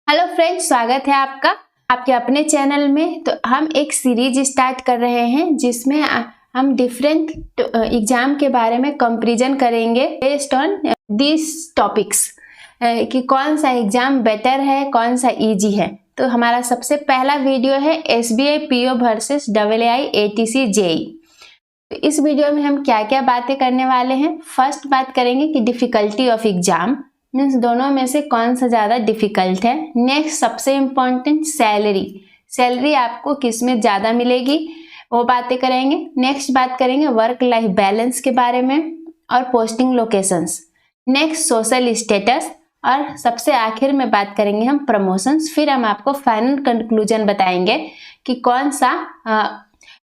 Hello friends, स्वागत है आपका आपके अपने चैनल में। तो हम एक सीरीज स्टार्ट कर रहे हैं जिसमें हम डिफरेंट एग्जाम के बारे में कंपैरिजन करेंगे बेस्ड ऑन दिस टॉपिक्स कि कौन सा एग्जाम बेटर है, कौन सा इजी है। तो हमारा सबसे पहला वीडियो है SBI PO versus AAI ATC JE. तो इस वीडियो में हम क्या क्या बातें करने वाले हैं। फर्स्ट बात करेंगे कि डिफिकल्टी ऑफ एग्जाम मीन्स दोनों में से कौन सा ज़्यादा डिफिकल्ट है। नेक्स्ट सबसे इम्पॉर्टेंट सैलरी आपको किस में ज़्यादा मिलेगी वो बातें करेंगे। नेक्स्ट बात करेंगे वर्क लाइफ बैलेंस के बारे में और posting locations. Next social status और सबसे आखिर में बात करेंगे हम प्रमोशंस। फिर हम आपको फाइनल कंक्लूजन बताएंगे कि कौन सा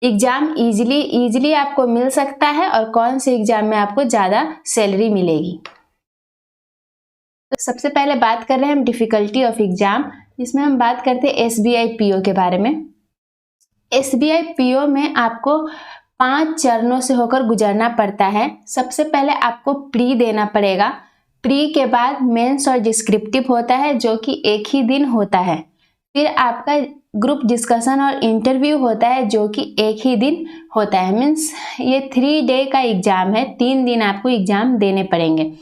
एग्जाम इजीली आपको मिल सकता है और कौन से एग्जाम में आपको ज़्यादा सैलरी मिलेगी। तो सबसे पहले बात कर रहे हैं हम डिफिकल्टी ऑफ एग्जाम, जिसमें हम बात करते हैं एसबीआई पीओ के बारे में। एसबीआई पीओ में आपको 5 चरणों से होकर गुजरना पड़ता है। सबसे पहले आपको प्री देना पड़ेगा। प्री के बाद मेंस और डिस्क्रिप्टिव होता है जो कि एक ही दिन होता है। फिर आपका ग्रुप डिस्कशन और इंटरव्यू होता है जो कि एक ही दिन होता है। मीन्स ये 3 डे का एग्जाम है, 3 दिन आपको एग्जाम देने पड़ेंगे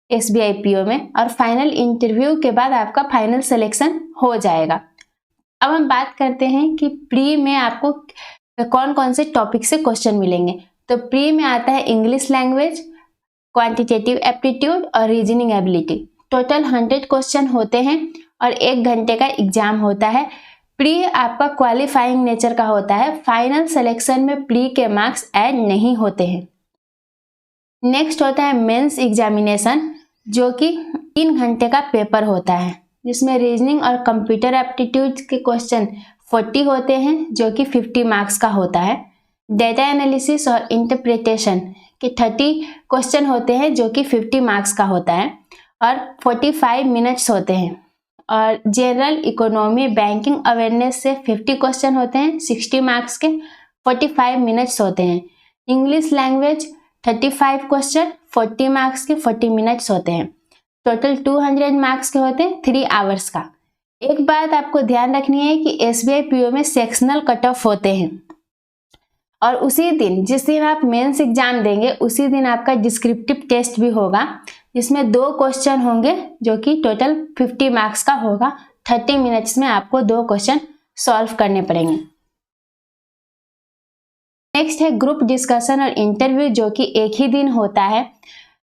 एसबीआई पीओ में। और फाइनल इंटरव्यू के बाद आपका फाइनल सिलेक्शन हो जाएगा। अब हम बात करते हैं कि प्री में आपको कौन कौन से टॉपिक से क्वेश्चन मिलेंगे। तो प्री में आता है इंग्लिश लैंग्वेज, क्वांटिटेटिव एप्टीट्यूड और रीजनिंग एबिलिटी। टोटल 100 क्वेश्चन होते हैं और 1 घंटे का एग्जाम होता है। प्री आपका क्वालिफाइंग नेचर का होता है। फाइनल सिलेक्शन में प्री के मार्क्स ऐड नहीं होते हैं। नेक्स्ट होता है मेंस एग्जामिनेशन, जो कि 3 घंटे का पेपर होता है, जिसमें रीजनिंग और कंप्यूटर एप्टीट्यूड के क्वेश्चन 40 होते हैं जो कि 50 मार्क्स का होता है। डेटा एनालिसिस और इंटरप्रिटेशन के 30 क्वेश्चन होते हैं जो कि 50 मार्क्स का होता है और 45 मिनट्स होते हैं। और जनरल इकोनॉमी बैंकिंग अवेयरनेस से 50 क्वेश्चन होते हैं 60 मार्क्स के, 45 मिनट्स होते हैं। इंग्लिश लैंग्वेज 35 क्वेश्चन 40 मार्क्स के, 40 मिनट्स होते हैं। टोटल 200 मार्क्स के होते हैं 3 आवर्स का। एक बात आपको ध्यान रखनी है कि एसबीआई पीओ में सेक्शनल कट ऑफ होते हैं और उसी दिन जिस दिन आप मेंस एग्जाम देंगे उसी दिन आपका डिस्क्रिप्टिव टेस्ट भी होगा, जिसमें 2 क्वेश्चन होंगे जो कि टोटल 50 मार्क्स का होगा। 30 मिनट्स में आपको 2 क्वेश्चन सॉल्व करने पड़ेंगे। नेक्स्ट है ग्रुप डिस्कशन और इंटरव्यू, जो कि एक ही दिन होता है।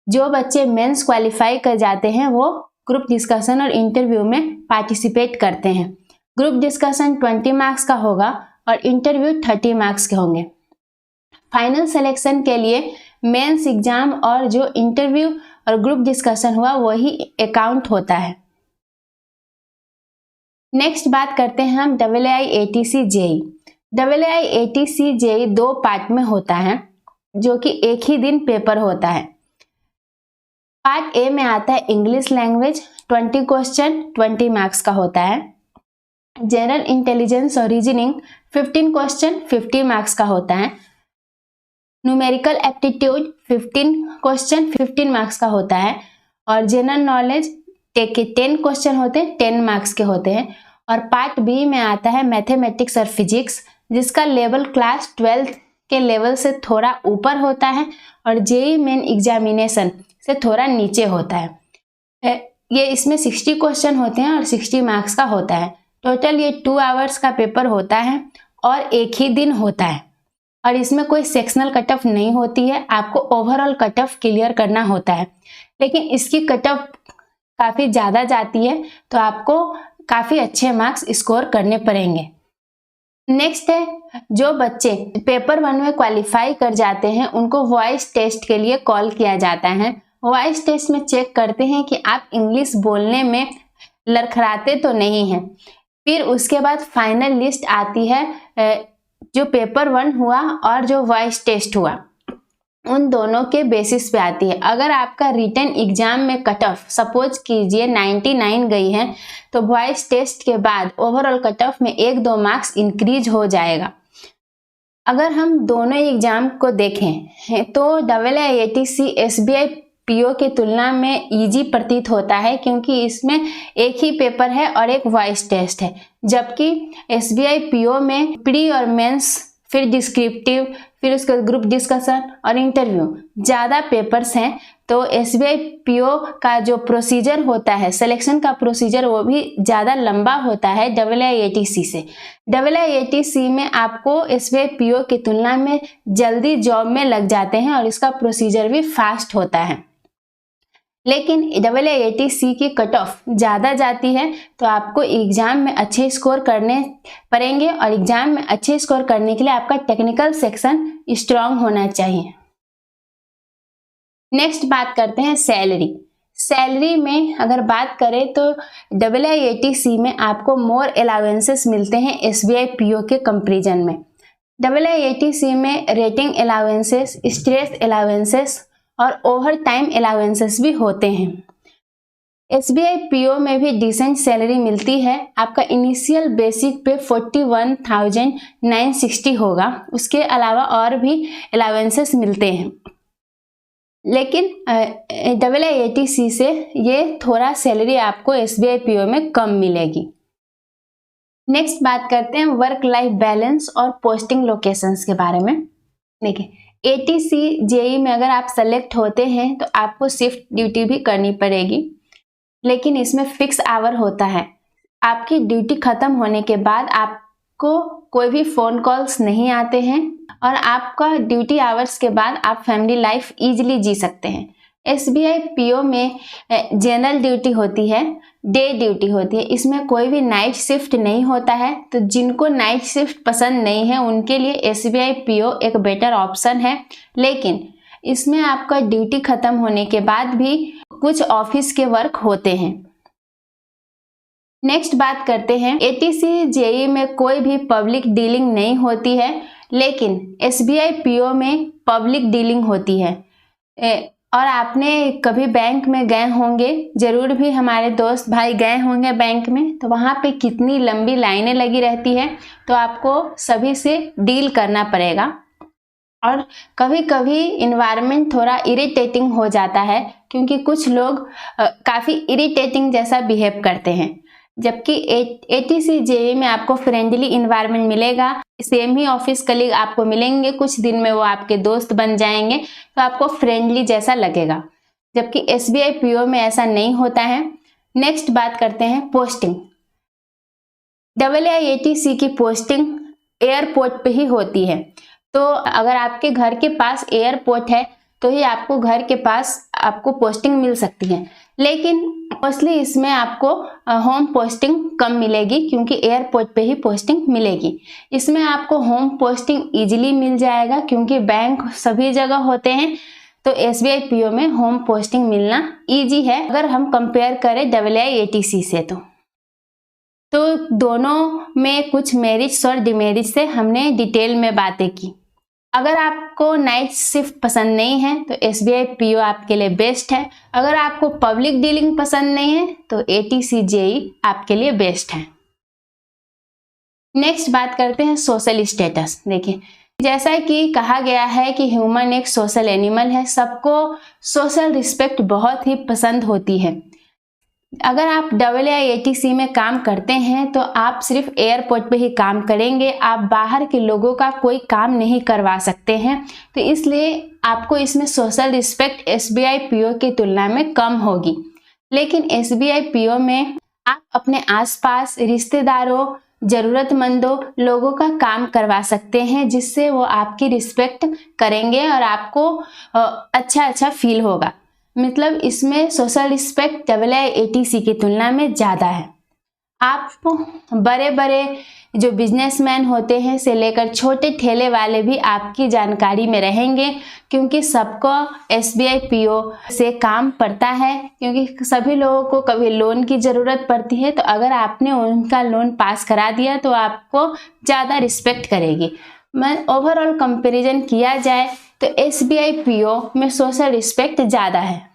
जो बच्चे मेंस क्वालिफाई कर जाते हैं वो ग्रुप डिस्कशन और इंटरव्यू में पार्टिसिपेट करते हैं। ग्रुप डिस्कशन 20 मार्क्स का होगा और इंटरव्यू 30 मार्क्स के होंगे। फाइनल सिलेक्शन के लिए मेंस एग्जाम और जो इंटरव्यू और ग्रुप डिस्कशन हुआ वही अकाउंट होता है। नेक्स्ट बात करते हैं हम AAI ATC JE. AAI ATC JE 2 part में होता है जो कि एक ही दिन पेपर होता है। पार्ट ए में आता है इंग्लिश लैंग्वेज, 20 क्वेश्चन 20 मार्क्स का होता है। जनरल इंटेलिजेंस और रीजनिंग 15 क्वेश्चन 50 मार्क्स का होता है। न्यूमेरिकल एप्टीट्यूड 15 क्वेश्चन 15 मार्क्स का होता है। और जनरल नॉलेज 10 क्वेश्चन होते हैं 10 मार्क्स के होते हैं। और पार्ट बी में आता है मैथमेटिक्स और फिजिक्स, जिसका लेवल क्लास 12 के लेवल से थोड़ा ऊपर होता है और जेई मेन एग्जामिनेशन से थोड़ा नीचे होता है। ये इसमें 60 क्वेश्चन होते हैं और 60 मार्क्स का होता है। टोटल ये 2 आवर्स का पेपर होता है और एक ही दिन होता है और इसमें कोई सेक्शनल कट ऑफ नहीं होती है। आपको ओवरऑल कट ऑफ क्लियर करना होता है, लेकिन इसकी कट ऑफ काफ़ी ज़्यादा जाती है तो आपको काफ़ी अच्छे मार्क्स स्कोर करने पड़ेंगे। नेक्स्ट है जो बच्चे पेपर 1 में क्वालिफाई कर जाते हैं उनको वॉइस टेस्ट के लिए कॉल किया जाता है। वॉइस टेस्ट में चेक करते हैं कि आप इंग्लिश बोलने में लड़खड़ाते तो नहीं हैं। फिर उसके बाद फाइनल लिस्ट आती है, जो पेपर 1 हुआ और जो वॉइस टेस्ट हुआ उन दोनों के बेसिस पे आती है। अगर आपका रिटन एग्जाम में कट ऑफ सपोज कीजिए 99 गई है तो वॉइस टेस्ट के बाद ओवरऑल कट ऑफ में 1-2 मार्क्स इंक्रीज हो जाएगा। अगर हम दोनों एग्जाम को देखें तो AAI ATC SBI पीओ की तुलना में इजी प्रतीत होता है, क्योंकि इसमें एक ही पेपर है और एक वॉइस टेस्ट है, जबकि एसबीआई पीओ में प्री और मेंस, फिर डिस्क्रिप्टिव, फिर उसका ग्रुप डिस्कशन और इंटरव्यू ज़्यादा पेपर्स हैं। तो एसबीआई पीओ का जो प्रोसीजर होता है, सिलेक्शन का प्रोसीजर, वो भी ज़्यादा लंबा होता है AAIATC से। AAIATC में आपको एसबीआई पीओ की तुलना में जल्दी जॉब में लग जाते हैं और इसका प्रोसीजर भी फास्ट होता है। लेकिन AAIATC की कट ऑफ ज़्यादा जाती है, तो आपको एग्ज़ाम में अच्छे स्कोर करने पड़ेंगे और एग्ज़ाम में अच्छे स्कोर करने के लिए आपका टेक्निकल सेक्शन स्ट्रांग होना चाहिए। नेक्स्ट बात करते हैं सैलरी। सैलरी में अगर बात करें तो AAIATC में आपको मोर अलाउंसेस मिलते हैं एसबीआई पीओ के कंपैरिजन में। AAIATC में रेटिंग अलाउंसेस, स्ट्रेस अलाउंसेस और ओवर टाइम अलाउंसेस भी होते हैं। एसबीआई पीओ में भी डिसेंट सैलरी मिलती है। आपका इनिशियल बेसिक पे 41,960 होगा, उसके अलावा और भी अलाउंसेस मिलते हैं, लेकिन AAIATC से ये थोड़ा सैलरी आपको एसबीआई पीओ में कम मिलेगी। नेक्स्ट बात करते हैं वर्क लाइफ बैलेंस और पोस्टिंग लोकेशंस के बारे में। देखिए, ATC JEE में अगर आप सेलेक्ट होते हैं तो आपको शिफ्ट ड्यूटी भी करनी पड़ेगी, लेकिन इसमें फिक्स आवर होता है। आपकी ड्यूटी खत्म होने के बाद आपको कोई भी फ़ोन कॉल्स नहीं आते हैं और आपका ड्यूटी आवर्स के बाद आप फैमिली लाइफ ईजिली जी सकते हैं। एसबीआई पीओ में जनरल ड्यूटी होती है, डे ड्यूटी होती है, इसमें कोई भी नाइट शिफ्ट नहीं होता है। तो जिनको नाइट शिफ्ट पसंद नहीं है उनके लिए एसबीआई पीओ एक बेटर ऑप्शन है, लेकिन इसमें आपका ड्यूटी खत्म होने के बाद भी कुछ ऑफिस के वर्क होते हैं। नेक्स्ट बात करते हैं, ATC JEE में कोई भी पब्लिक डीलिंग नहीं होती है, लेकिन एसबीआई पीओ में पब्लिक डीलिंग होती है। और आपने कभी बैंक में गए होंगे, जरूर भी हमारे दोस्त भाई गए होंगे बैंक में, तो वहाँ पे कितनी लंबी लाइनें लगी रहती है, तो आपको सभी से डील करना पड़ेगा। और कभी कभी इन्वायरमेंट थोड़ा इरिटेटिंग हो जाता है, क्योंकि कुछ लोग काफ़ी इरिटेटिंग जैसा बिहेव करते हैं, जबकि ATC JEE में आपको फ्रेंडली इन्वायरमेंट मिलेगा। सेम ही ऑफिस कलीग आपको मिलेंगे, कुछ दिन में वो आपके दोस्त बन जाएंगे, तो आपको फ्रेंडली जैसा लगेगा, जबकि एसबीआई पीओ में ऐसा नहीं होता है। नेक्स्ट बात करते हैं पोस्टिंग। AAIATC की पोस्टिंग एयरपोर्ट पे ही होती है, तो अगर आपके घर के पास एयरपोर्ट है तो ही आपको घर के पास आपको पोस्टिंग मिल सकती है, लेकिन मोस्टली इसमें आपको होम पोस्टिंग कम मिलेगी, क्योंकि एयरपोर्ट पे ही पोस्टिंग मिलेगी। इसमें आपको होम पोस्टिंग इजीली मिल जाएगा, क्योंकि बैंक सभी जगह होते हैं, तो एसबीआई पीओ में होम पोस्टिंग मिलना इजी है अगर हम कंपेयर करें AAIATC से। तो दोनों में कुछ मेरिट्स और डिमेरिट्स से हमने डिटेल में बातें की। अगर आपको नाइट शिफ्ट पसंद नहीं है तो एसबीआई पीओ आपके लिए बेस्ट है। अगर आपको पब्लिक डीलिंग पसंद नहीं है तो ATC JEE आपके लिए बेस्ट है। नेक्स्ट बात करते हैं सोशल स्टेटस। देखिए, जैसा कि कहा गया है कि ह्यूमन एक सोशल एनिमल है, सबको सोशल रिस्पेक्ट बहुत ही पसंद होती है। अगर आप AAIATC में काम करते हैं तो आप सिर्फ एयरपोर्ट पे ही काम करेंगे, आप बाहर के लोगों का कोई काम नहीं करवा सकते हैं, तो इसलिए आपको इसमें सोशल रिस्पेक्ट एसबीआई पीओ की तुलना में कम होगी। लेकिन एसबीआई पीओ में आप अपने आसपास रिश्तेदारों, ज़रूरतमंदों लोगों का काम करवा सकते हैं, जिससे वो आपकी रिस्पेक्ट करेंगे और आपको अच्छा फील होगा। मतलब इसमें सोशल रिस्पेक्ट AAIATC की तुलना में ज़्यादा है। आप बड़े बड़े जो बिजनेसमैन होते हैं से लेकर छोटे ठेले वाले भी आपकी जानकारी में रहेंगे, क्योंकि सबको एसबीआई पीओ से काम पड़ता है, क्योंकि सभी लोगों को कभी लोन की ज़रूरत पड़ती है, तो अगर आपने उनका लोन पास करा दिया तो आपको ज़्यादा रिस्पेक्ट करेगी। मैं ओवरऑल कंपैरिजन किया जाए तो एसबीआई पीओ में सोशल रिस्पेक्ट ज़्यादा है।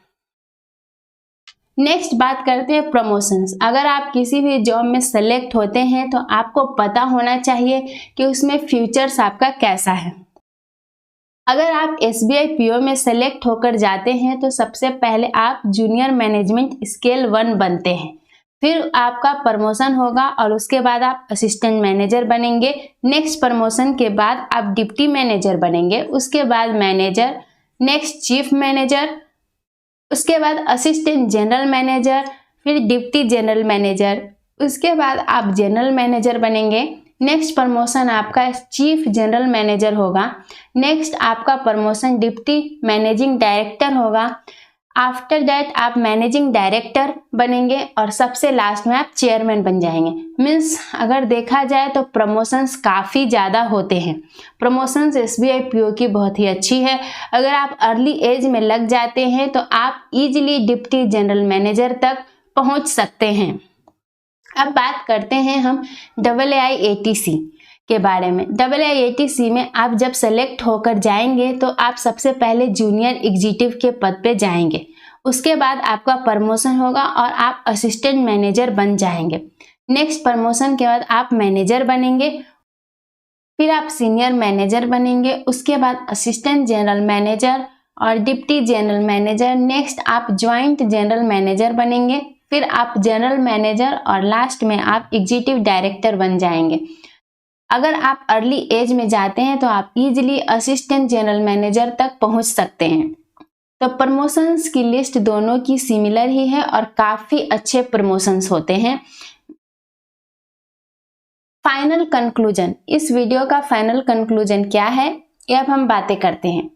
नेक्स्ट बात करते हैं प्रमोशंस। अगर आप किसी भी जॉब में सेलेक्ट होते हैं तो आपको पता होना चाहिए कि उसमें फ्यूचर्स आपका कैसा है। अगर आप SBI PO में सेलेक्ट होकर जाते हैं तो सबसे पहले आप जूनियर मैनेजमेंट स्केल 1 बनते हैं, फिर आपका प्रमोशन होगा और उसके बाद आप असिस्टेंट मैनेजर बनेंगे। नेक्स्ट प्रमोशन के बाद आप डिप्टी मैनेजर बनेंगे, उसके बाद मैनेजर, नेक्स्ट चीफ मैनेजर, उसके बाद असिस्टेंट जनरल मैनेजर, फिर डिप्टी जनरल मैनेजर, उसके बाद आप जनरल मैनेजर बनेंगे। नेक्स्ट प्रमोशन आपका चीफ जनरल मैनेजर होगा। नेक्स्ट आपका प्रमोशन डिप्टी मैनेजिंग डायरेक्टर होगा। आफ्टर दैट आप मैनेजिंग डायरेक्टर बनेंगे और सबसे लास्ट में आप चेयरमैन बन जाएंगे। मीन्स अगर देखा जाए तो प्रमोशंस काफ़ी ज़्यादा होते हैं। प्रमोशंस SBI PO की बहुत ही अच्छी है। अगर आप अर्ली एज में लग जाते हैं तो आप इजीली डिप्टी जनरल मैनेजर तक पहुंच सकते हैं। अब बात करते हैं हम AAIATC के बारे में। AAIATC में आप जब सेलेक्ट होकर जाएंगे तो आप सबसे पहले जूनियर एग्जीक्यूटिव के पद पे जाएंगे, उसके बाद आपका प्रमोशन होगा और आप असिस्टेंट मैनेजर बन जाएंगे। नेक्स्ट प्रमोशन के बाद आप मैनेजर बनेंगे, फिर आप सीनियर मैनेजर बनेंगे, उसके बाद असिस्टेंट जनरल मैनेजर और डिप्टी जनरल मैनेजर। नेक्स्ट आप ज्वाइंट जनरल मैनेजर बनेंगे, फिर आप जनरल मैनेजर और लास्ट में आप एग्जीक्यूटिव डायरेक्टर बन जाएंगे। अगर आप अर्ली एज में जाते हैं तो आप इजीली असिस्टेंट जनरल मैनेजर तक पहुंच सकते हैं। तो प्रमोशंस की लिस्ट दोनों की सिमिलर ही है और काफ़ी अच्छे प्रमोशंस होते हैं। फाइनल कंक्लूजन, इस वीडियो का फाइनल कंक्लूजन क्या है ये अब हम बातें करते हैं।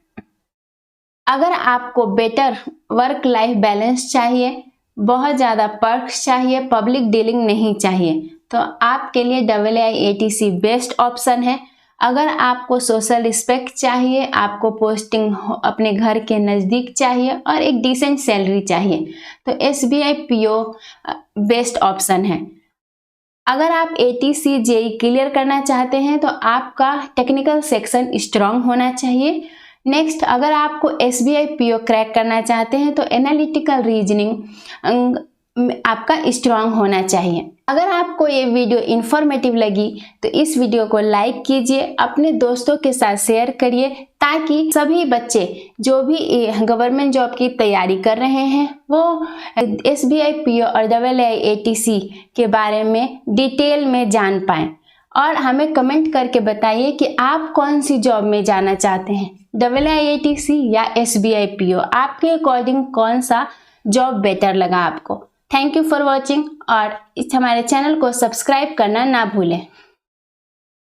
अगर आपको बेटर वर्क लाइफ बैलेंस चाहिए, बहुत ज़्यादा पर्क्स चाहिए, पब्लिक डीलिंग नहीं चाहिए, तो आपके लिए AAIATC बेस्ट ऑप्शन है। अगर आपको सोशल रिस्पेक्ट चाहिए, आपको पोस्टिंग अपने घर के नज़दीक चाहिए और एक डिसेंट सैलरी चाहिए तो SBI PO बेस्ट ऑप्शन है। अगर आप ATC JEE क्लियर करना चाहते हैं तो आपका टेक्निकल सेक्शन स्ट्रांग होना चाहिए। नेक्स्ट, अगर आपको SBI PO क्रैक करना चाहते हैं तो एनालिटिकल रीजनिंग आपका स्ट्रांग होना चाहिए। अगर आपको ये वीडियो इन्फॉर्मेटिव लगी तो इस वीडियो को लाइक कीजिए, अपने दोस्तों के साथ शेयर करिए ताकि सभी बच्चे जो भी गवर्नमेंट जॉब की तैयारी कर रहे हैं वो SBI PO और AAIATC के बारे में डिटेल में जान पाएँ। और हमें कमेंट करके बताइए कि आप कौन सी जॉब में जाना चाहते हैं, AAIATC या SBI PO, आपके अकॉर्डिंग कौन सा जॉब बेटर लगा आपको। थैंक यू फॉर वॉचिंग और इस हमारे चैनल को सब्सक्राइब करना ना भूलें।